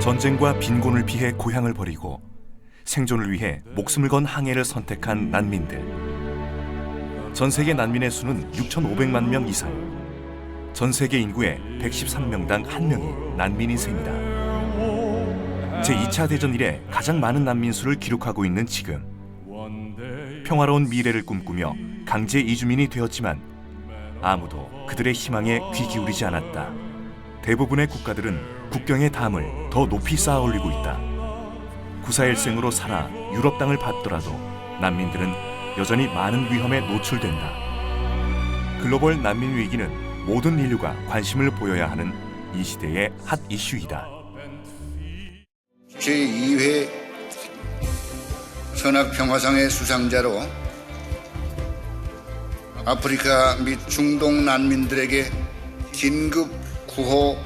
전쟁과 빈곤을 피해 고향을 버리고 생존을 위해 목숨을 건 항해를 선택한 난민들. 전 세계 난민의 수는 6,500만 명 이상. 전 세계 인구의 113명당 1명이 난민인 셈이다. 제2차 대전 이래 가장 많은 난민 수를 기록하고 있는 지금, 평화로운 미래를 꿈꾸며 강제 이주민이 되었지만 아무도 그들의 희망에 귀 기울이지 않았다. 대부분의 국가들은 국경의 담을 더 높이 쌓아 올리고 있다. 구사일생으로 살아 유럽 땅을 밟더라도 난민들은 여전히 많은 위험에 노출된다. 글로벌 난민 위기는 모든 인류가 관심을 보여야 하는 이 시대의 핫 이슈이다. 제2회 선악평화상의 수상자로 아프리카 및 중동 난민들에게 긴급 구호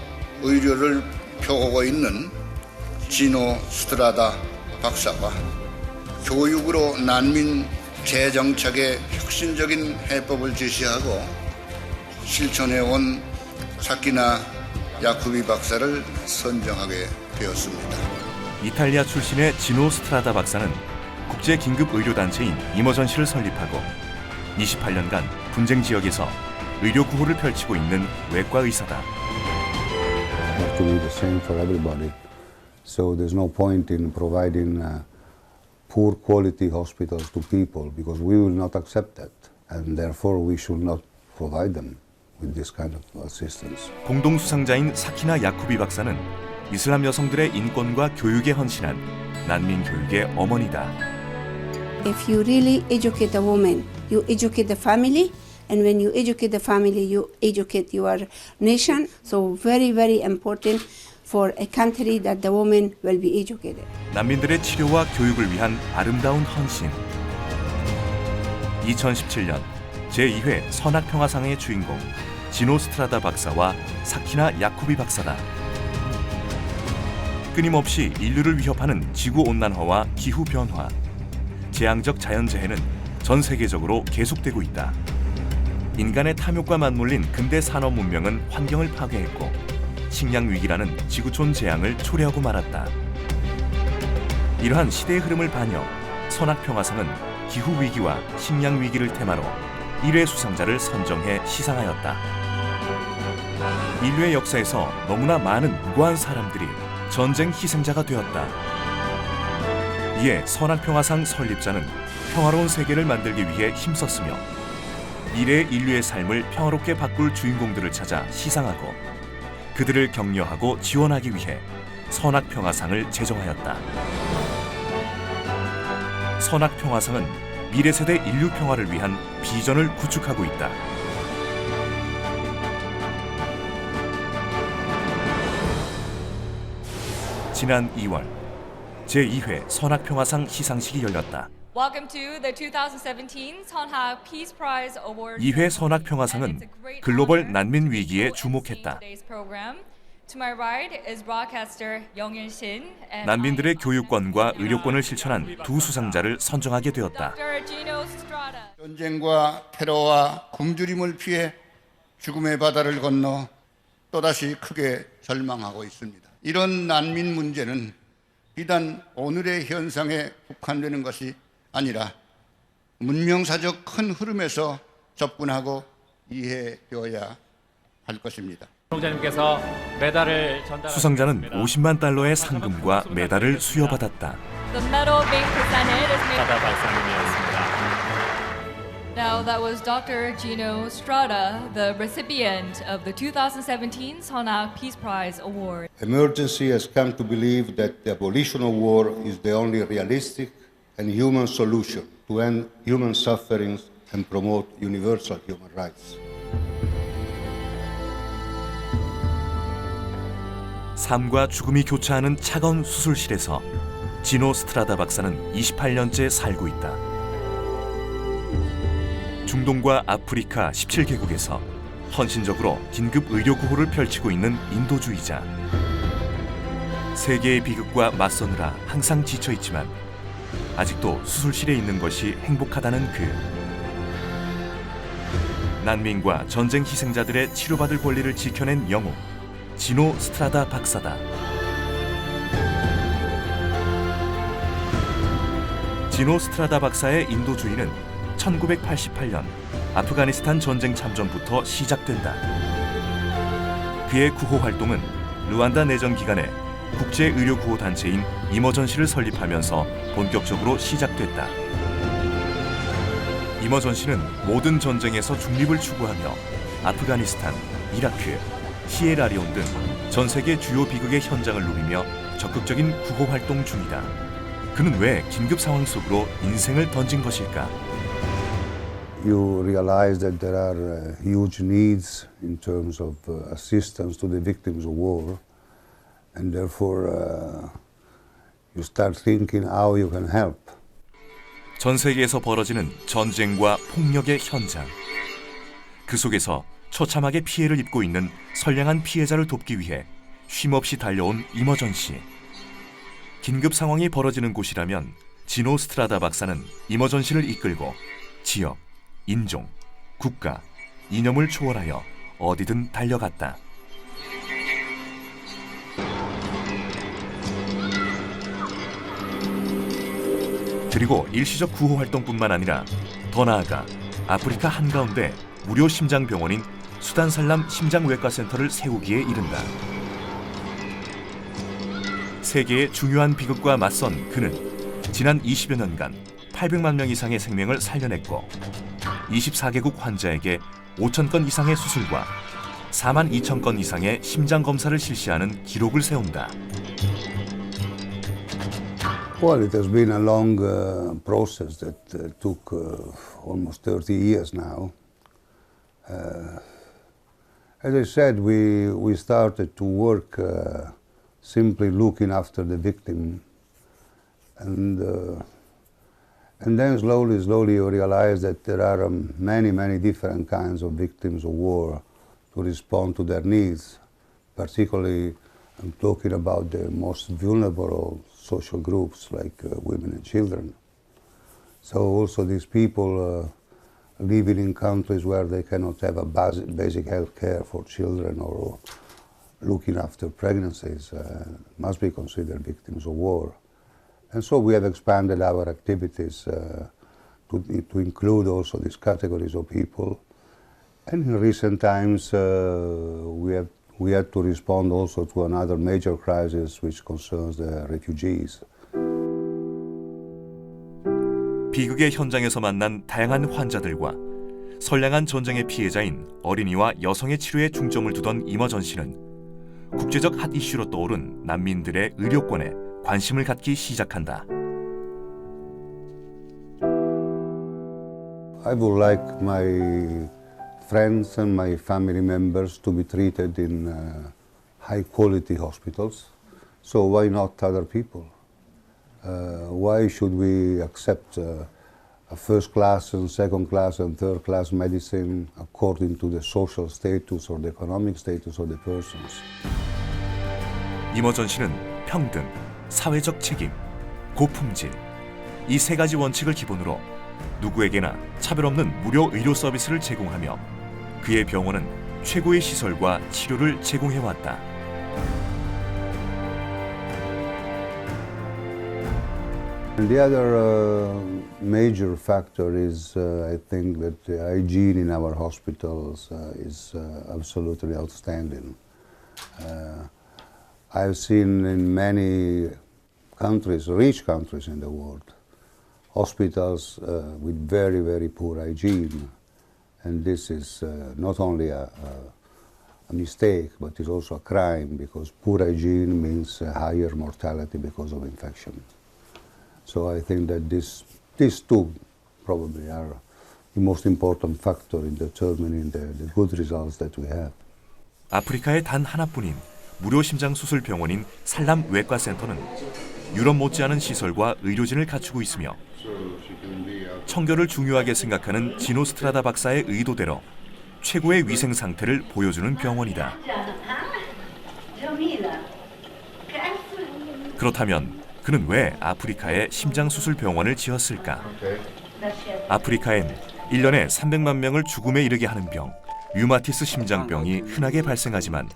의료를 펴오고 있는 지노 스트라다 박사와 교육으로 난민 재정착의 혁신적인 해법을 제시하고 실천해온 사키나 야쿠비 박사를 선정하게 되었습니다. 이탈리아 출신의 지노 스트라다 박사는 국제 긴급 의료 단체인 이머전시를 설립하고 28년간 분쟁 지역에서 의료 구호를 펼치고 있는 외과 의사다. Have to be the same for everybody. So there's no point in providing poor quality hospitals to people because we will not accept that, and therefore we should not provide them with this kind of assistance. 공동 수상자인 사키나 야쿠비 박사는 이슬람 여성들의 인권과 교육에 헌신한 난민 교육의 어머니다. If you really educate a woman, you educate the family, and when you educate the family, you educate your nation. So very, very important for a country that the woman will be educated. 난민들의 치료와 교육을 위한 아름다운 헌신. 2017년 제2회 선악평화상의 주인공 지노 스트라다 박사와 사키나 야쿠비 박사다. 끊임없이 인류를 위협하는 지구온난화와 기후변화, 재앙적 자연재해는 전 세계적으로 계속되고 있다. 인간의 탐욕과 맞물린 근대 산업 문명은 환경을 파괴했고 식량 위기라는 지구촌 재앙을 초래하고 말았다. 이러한 시대의 흐름을 반영, 선악평화상은 기후 위기와 식량 위기를 테마로 1회 수상자를 선정해 시상하였다. 인류의 역사에서 너무나 많은 무고한 사람들이 전쟁 희생자가 되었다. 이에 선악평화상 설립자는 평화로운 세계를 만들기 위해 힘썼으며 미래의 인류의 삶을 평화롭게 바꿀 주인공들을 찾아 시상하고 그들을 격려하고 지원하기 위해 선악평화상을 제정하였다. 선악평화상은 미래 세대 인류 평화를 위한 비전을 구축하고 있다. 지난 2월 제2회 선악평화상 시상식이 열렸다. Welcome to the 2017 Sonha Peace Prize Award. 2회 선악평화상은 글로벌 난민 위기에 주목했다. To my right is broadcaster Young-il Shin and 난민들의 교육권과 의료권을 실천한 두 수상자를 선정하게 되었다. Dr. Gino Strada. 전쟁과 테러와 굶주림을 피해 죽음의 바다를 건너 또다시 크게 절망하고 있습니다. 이런 난민 문제는 비단 오늘의 현상에 국한되는 것이 아니라 문명사적 큰 흐름에서 접근하고 이해되어야 할 것입니다. 총장님께서 메달을 전달. 수상자는 50만 달러의 상금과 메달을 수여받았다. The medal being presented is made. 스트라다 박사님이었습니다. Now that was Dr. Gino Strada, the recipient of the 2017 Sonha Peace Prize Award. Emergency has come to believe that the abolition of war is the only realistic and human solution to end human sufferings and promote universal human rights. 삶과 죽음이 교차하는 차가운 수술실에서 지노 스트라다 박사는 28년째 살고 있다. 중동과 아프리카 17개국에서 헌신적으로 긴급 의료 구호를 펼치고 있는 인도주의자. 세계의 비극과 맞서느라 항상 지쳐있지만 아직도 수술실에 있는 것이 행복하다는 그. 난민과 전쟁 희생자들의 치료받을 권리를 지켜낸 영웅 지노 스트라다 박사다. 지노 스트라다 박사의 인도주의는 1988년 아프가니스탄 전쟁 참전부터 시작된다. 그의 구호 활동은 루안다 내전 기간에 국제의료구호단체인 이머전시를 설립하면서 본격적으로 시작됐다. 이머전시는 모든 전쟁에서 중립을 추구하며 아프가니스탄, 이라크, 시에라리온 등 전 세계 주요 비극의 현장을 누비며 적극적인 구호 활동 중이다. 그는 왜 긴급 상황 속으로 인생을 던진 것일까? You realize that there are huge needs in terms of assistance to the victims of war, and therefore you start thinking how you can help. 전 세계에서 벌어지는 전쟁과 폭력의 현장. 그 속에서 처참하게 피해를 입고 있는 선량한 피해자를 돕기 위해 쉼없이 달려온 이머전시. 긴급 상황이 벌어지는 곳이라면 지노 스트라다 박사는 이머전시를 이끌고 지역, 인종, 국가, 이념을 초월하여 어디든 달려갔다. 그리고 일시적 구호 활동뿐만 아니라 더 나아가 아프리카 한가운데 무료 심장병원인 수단살람 심장외과센터를 세우기에 이른다. 세계의 중요한 비극과 맞선 그는 지난 20여 년간 800만 명 이상의 생명을 살려냈고 24개국 환자에게 5천 건 이상의 수술과 4만 2천 건 이상의 심장 검사를 실시하는 기록을 세운다. Well, it has been a long process that took almost 30 years now. As I said, we started to work simply looking after the victim, and then slowly you realize that there are many different kinds of victims of war to respond to their needs. Particularly, I'm talking about the most vulnerable social groups like women and children. So also these people living in countries where they cannot have a basic health care for children or looking after pregnancies must be considered victims of war. And so we have expanded our activities to include also these categories of people. And in recent times we had to respond also to another major crisis which concerns the refugees. 비극의 현장에서 만난 다양한 환자들과 선량한 전쟁의 피해자인 어린이와 여성의 치료에 중점을 두던 이머전시는 국제적 핫 이슈로 떠오른 난민들의 의료권에 관심을 갖기 시작한다. I would like my friends and my family members to be treated in high quality hospitals. So why not other people? Why should we accept a first class and second class and third class medicine according to the social status or the economic status of the persons? 이머전시는 평등, 사회적 책임, 고품질 이 세 가지 원칙을 기본으로 누구에게나 차별 없는 무료 의료 서비스를 제공하며 그의 병원은 최고의 시설과 치료를 제공해왔다. And the other major factor is, I think, that the hygiene in our hospitals is absolutely outstanding. I've seen in many countries, rich countries in the world, hospitals with very poor hygiene. And this is not only a mistake, but it's also a crime, because poor hygiene means higher mortality because of infection. So I think that these two probably are the most important factor in determining the good results that we have. 아프리카의 단 하나뿐인 무료 심장 수술 병원인 살람 외과센터는 유럽 못지않은 시설과 의료진을 갖추고 있으며 청결을 중요하게 생각하는 지노 스트라다 박사의 의도대로 최고의 위생 상태를 보여주는 병원이다. 그렇다면 그는 왜 아프리카에 심장 수술 병원을 지었을까? 아프리카엔 1년에 300만 명을 죽음에 이르게 하는 병, 류마티스 심장병이 흔하게 발생하지만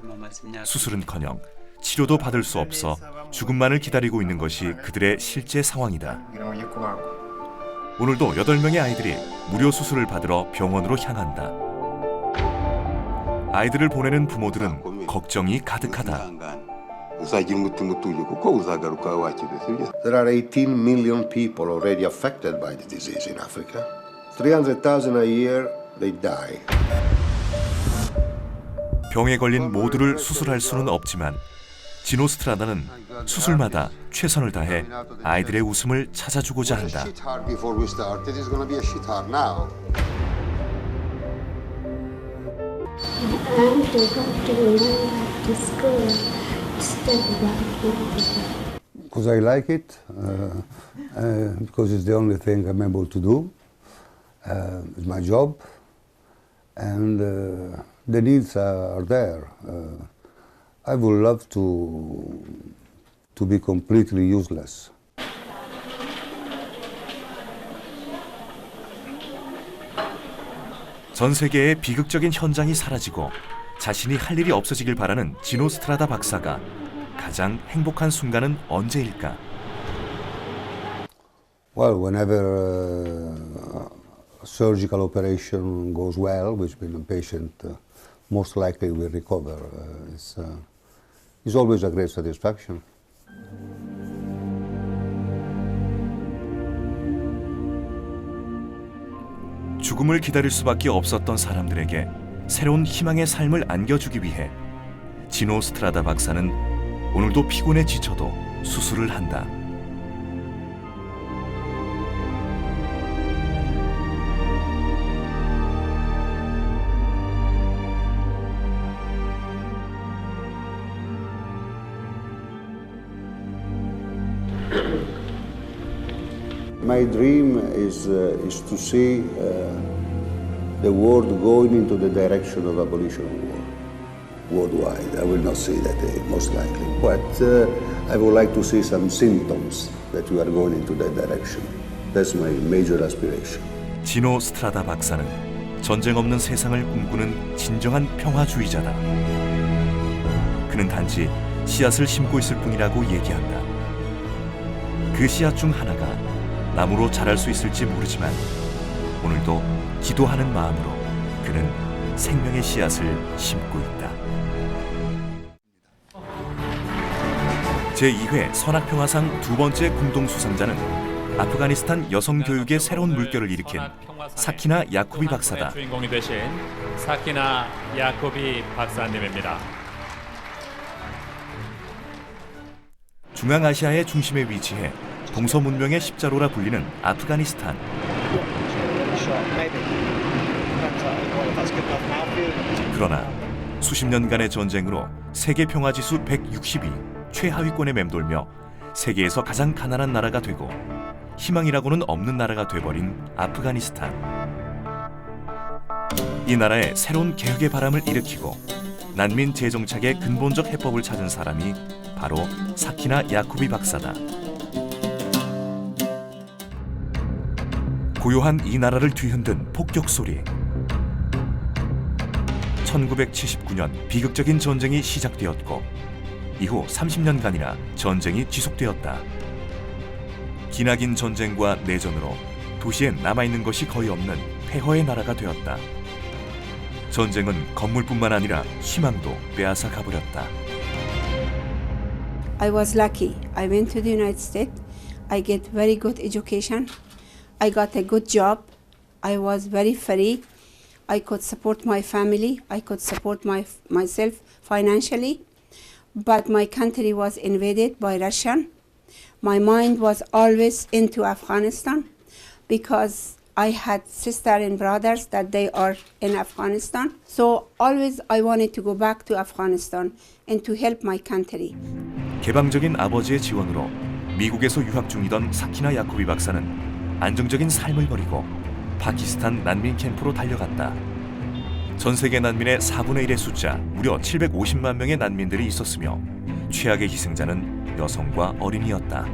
수술은커녕 치료도 받을 수 없어 죽음만을 기다리고 있는 것이 그들의 실제 상황이다. 오늘도 8명의 아이들이 무료 수술을 받으러 병원으로 향한다. 아이들을 보내는 부모들은 걱정이 가득하다. There are 18 million people already affected by the disease in Africa. 300,000 a year, they die. 병에 걸린 모두를 수술할 수는 없지만 지노스트라다는 수술마다 최선을 다해 아이들의 웃음을 찾아주고자 한다. Shit hard before we start. It is going to be a shit hard now. And they have to learn to school instead of Because I like it, because it's the only thing I'm able to do. It's my job, and the needs are there. I would love to be completely useless. 전 세계의 비극적인 현장이 사라지고 자신이 할 일이 없어지길 바라는 지노스트라다 박사가 가장 행복한 순간은 언제일까? Well, whenever a surgical operation goes well, which means the patient most likely will recover, it's always a great satisfaction. 죽음을 기다릴 수밖에 없었던 사람들에게 새로운 희망의 삶을 안겨주기 위해 지노스트라다 박사는 오늘도 피곤에 지쳐도 수술을 한다. My dream is to see the world going into the direction of abolition of war worldwide. I will not say that most likely, but I would like to see some symptoms that we are going into that direction. That's my major aspiration. 지노스트라다 박사는 전쟁 없는 세상을 꿈꾸는 진정한 평화주의자다. 그는 단지 씨앗을 심고 있을 뿐이라고 얘기한다. 그 씨앗 중 하나가 나무로 자랄 수 있을지 모르지만 오늘도 기도하는 마음으로 그는 생명의 씨앗을 심고 있다. 제2회 선악평화상 두 번째 공동수상자는 아프가니스탄 여성 교육의 새로운 물결을 일으킨 사키나 야쿠비 박사다. 주인공이 되신 사키나 야쿠비 박사님입니다. 중앙아시아의 중심에 위치해 동서문명의 십자로라 불리는 아프가니스탄. 그러나 수십 년간의 전쟁으로 세계 평화지수 160위 최하위권에 맴돌며 세계에서 가장 가난한 나라가 되고 희망이라고는 없는 나라가 돼버린 아프가니스탄. 이 나라에 새로운 개혁의 바람을 일으키고 난민 재정착의 근본적 해법을 찾은 사람이 바로 사키나 야쿠비 박사다. 고요한 이 나라를 뒤흔든 폭격 소리. 1979년 비극적인 전쟁이 시작되었고 이후 30년간이나 전쟁이 지속되었다. 기나긴 전쟁과 내전으로 도시에 남아있는 것이 거의 없는 폐허의 나라가 되었다. 전쟁은 건물뿐만 아니라 희망도 빼앗아 가버렸다. I was lucky. I went to the United States. I get very good education. I got a good job. I was very free. I could support my family. I could support myself financially. But my country was invaded by Russian. My mind was always into Afghanistan because I had sisters and brothers that they are in Afghanistan. So always I wanted to go back to Afghanistan and to help my country. 개방적인 아버지의 지원으로 미국에서 유학 중이던 사키나 야쿠비 박사는 안정적인 삶을 버리고 파키스탄 난민 캠프로 달려갔다. 전 세계 난민의 4분의 1의 숫자, 무려 750만 명의 난민들이 있었으며 최악의 희생자는 여성과 어린이였다.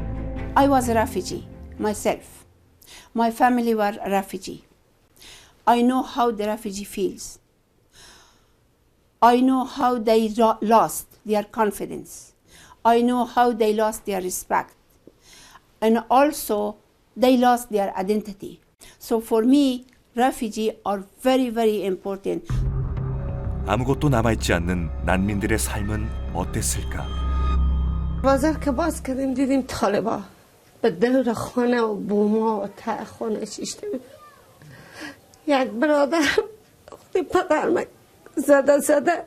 I was a refugee myself. My family were a refugee. I know how the refugee feels. I know how they lost their confidence. I know how they lost their respect. And also they lost their identity. So for me, refugees are very, very important. 아무것도 남아있지 않는 난민들의 삶은 어땠을까? بازار که باز کردیم دیدیم طالبا به دور خانه و بوما و ته خانه شیشته یک برادر خودی پدر من زده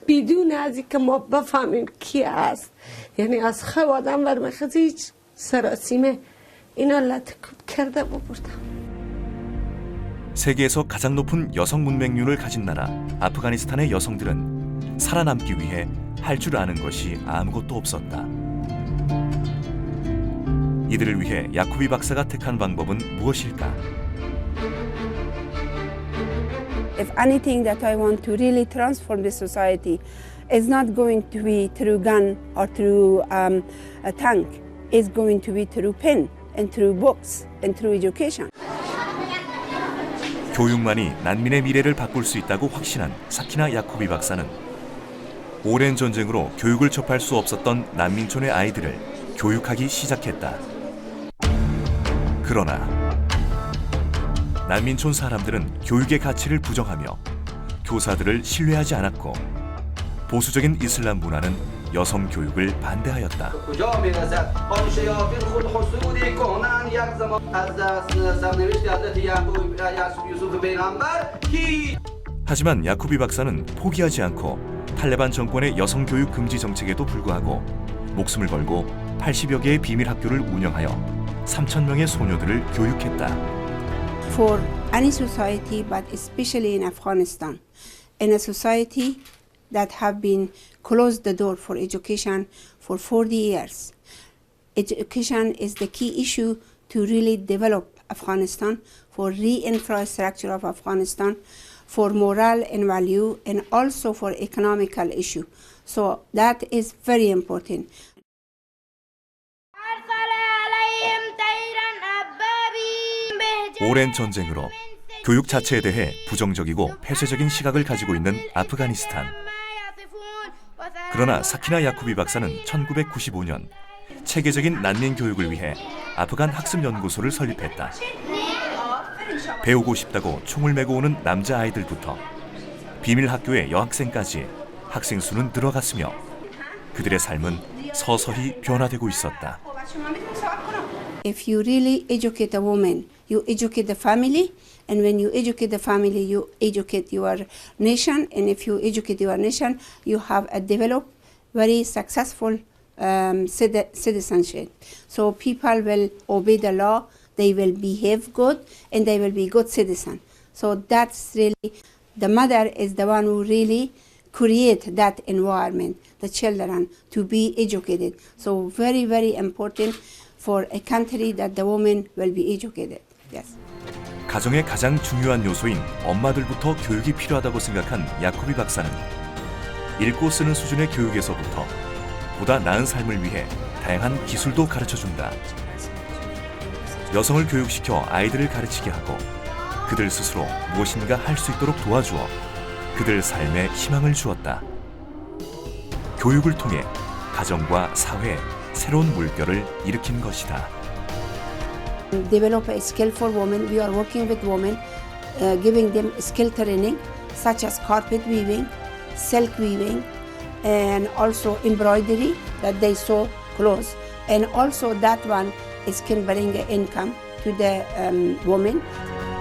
بدون از اینکه ما بفهمیم کی است یعنی از خو آدم ورمخزی هیچ سراسیمه اینا لطکوب کرده ببردم. 세계에서 가장 높은 여성 문맹률을 가진 나라 아프가니스탄의 여성들은 살아남기 위해 할 줄 아는 것이 아무것도 없었다. 이들을 위해 야쿠비 박사가 택한 방법은 무엇일까? If anything that I want to really transform the society is not going to be through gun or through a tank, it's going to be through pen and through books and through education. 교육만이 난민의 미래를 바꿀 수 있다고 확신한 사키나 야쿠비 박사는 오랜 전쟁으로 교육을 접할 수 없었던 난민촌의 아이들을 교육하기 시작했다. 그러나 난민촌 사람들은 교육의 가치를 부정하며 교사들을 신뢰하지 않았고 보수적인 이슬람 문화는 여성 교육을 반대하였다. 하지만 야쿠비 박사는 포기하지 않고 탈레반 정권의 여성 교육 금지 정책에도 불구하고 목숨을 걸고 80여 개의 비밀 학교를 운영하여 3,000명의 소녀들을 교육했다. For any society, but especially in Afghanistan, in a society that have been closed the door for education for 40 years. Education is the key issue to really develop Afghanistan, for re-infrastructure of Afghanistan, for morale and value, and also for economical issue. So that is very important. 오랜 전쟁으로 교육 자체에 대해 부정적이고 폐쇄적인 시각을 가지고 있는 아프가니스탄. 그러나 사키나 야쿠비 박사는 1995년 체계적인 난민 교육을 위해 아프간 학습연구소를 설립했다. 배우고 싶다고 총을 메고 오는 남자아이들부터 비밀 학교의 여학생까지 학생 수는 늘어갔으며 그들의 삶은 서서히 변화되고 있었다. If you really educate a woman, you educate the family, and when you educate the family, you educate your nation, and if you educate your nation, you have a developed, very successful citizenship. So people will obey the law, they will behave good, and they will be good citizens. So that's really, the mother is the one who really create that environment, the children to be educated. So very, very important for a country that the woman will be educated. Yes. 가정의 가장 중요한 요소인 엄마들부터 교육이 필요하다고 생각한 야쿠비 박사는 읽고 쓰는 수준의 교육에서부터 보다 나은 삶을 위해 다양한 기술도 가르쳐준다. 여성을 교육시켜 아이들을 가르치게 하고 그들 스스로 무엇인가 할 수 있도록 도와주어 그들 삶에 희망을 주었다. 교육을 통해 가정과 사회에 새로운 물결을 일으킨 것이다. Develop a skill for women. We are working with women, giving them skill training such as carpet weaving, silk weaving, and also embroidery that they sew clothes. And also that one is can bring income to the women.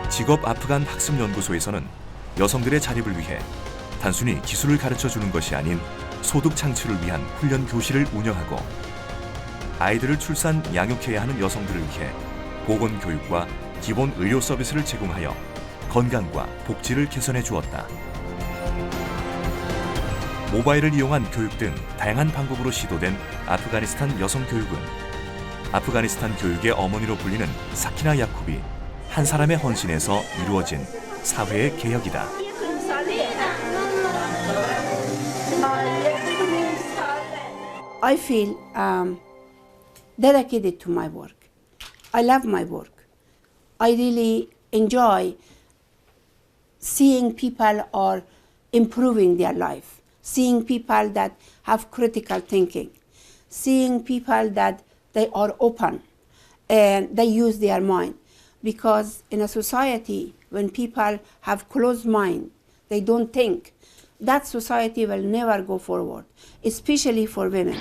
직업 아프간 학습연구소에서는 여성들의 자립을 위해 단순히 기술을 가르쳐주는 것이 아닌 소득 창출을 위한 훈련 교실을 운영하고 아이들을 출산, 양육해야 하는 여성들을 위해 보건교육과 기본 의료 서비스를 제공하여 건강과 복지를 개선해 주었다. 모바일을 이용한 교육 등 다양한 방법으로 시도된 아프가니스탄 여성 교육은 아프가니스탄 교육의 어머니로 불리는 사키나 야쿠비 한 사람의 헌신에서 이루어진 사회의 개혁이다. I feel dedicated to my work. I love my work. I really enjoy seeing people are improving their life, seeing people that have critical thinking, seeing people that they are open and they use their mind. Because in a society, when people have closed mind, they don't think, that society will never go forward, especially for women.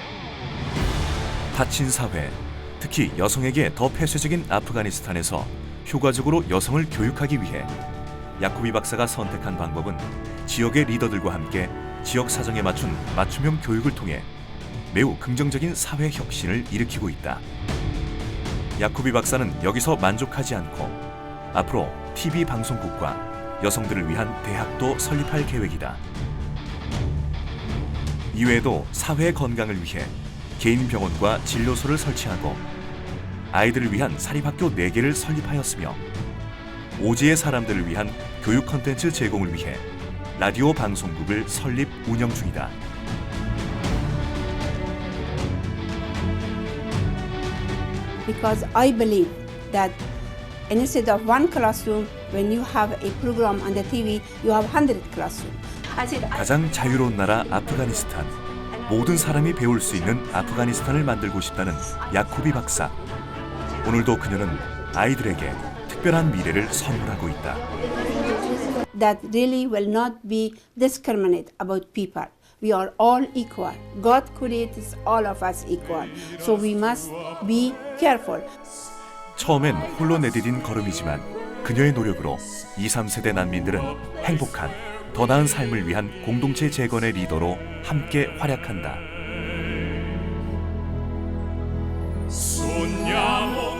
닫힌 사회, 특히 여성에게 더 폐쇄적인 아프가니스탄에서 효과적으로 여성을 교육하기 위해 야코비 박사가 선택한 방법은 지역의 리더들과 함께 지역 사정에 맞춘 맞춤형 교육을 통해 매우 긍정적인 사회 혁신을 일으키고 있다. 야코비 박사는 여기서 만족하지 않고 앞으로 TV 방송국과 여성들을 위한 대학도 설립할 계획이다. 이외에도 사회 건강을 위해 개인 병원과 진료소를 설치하고 아이들을 위한 사립학교 4개를 설립하였으며 오지의 사람들을 위한 교육 콘텐츠 제공을 위해 라디오 방송국을 설립 운영 중이다. Because I believe that instead of one classroom, when you have a program on the TV, you have 100 classrooms. 가장 자유로운 나라 아프가니스탄. 모든 사람이 배울 수 있는 아프가니스탄을 만들고 싶다는 야코비 박사. 오늘도 그녀는 아이들에게 특별한 미래를 선물하고 있다. That really will not be discriminate about people. We are all equal. God created all of us equal. So we must be careful. 처음엔 홀로 내디딘 걸음이지만 그녀의 노력으로 2, 3세대 난민들은 행복한 더 나은 삶을 위한 공동체 재건의 리더로 함께 활약한다.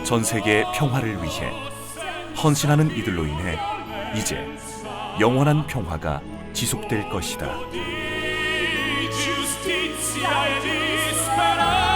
전 세계의 평화를 위해 헌신하는 이들로 인해 이제 영원한 평화가 지속될 것이다. Giustizia ed speranza.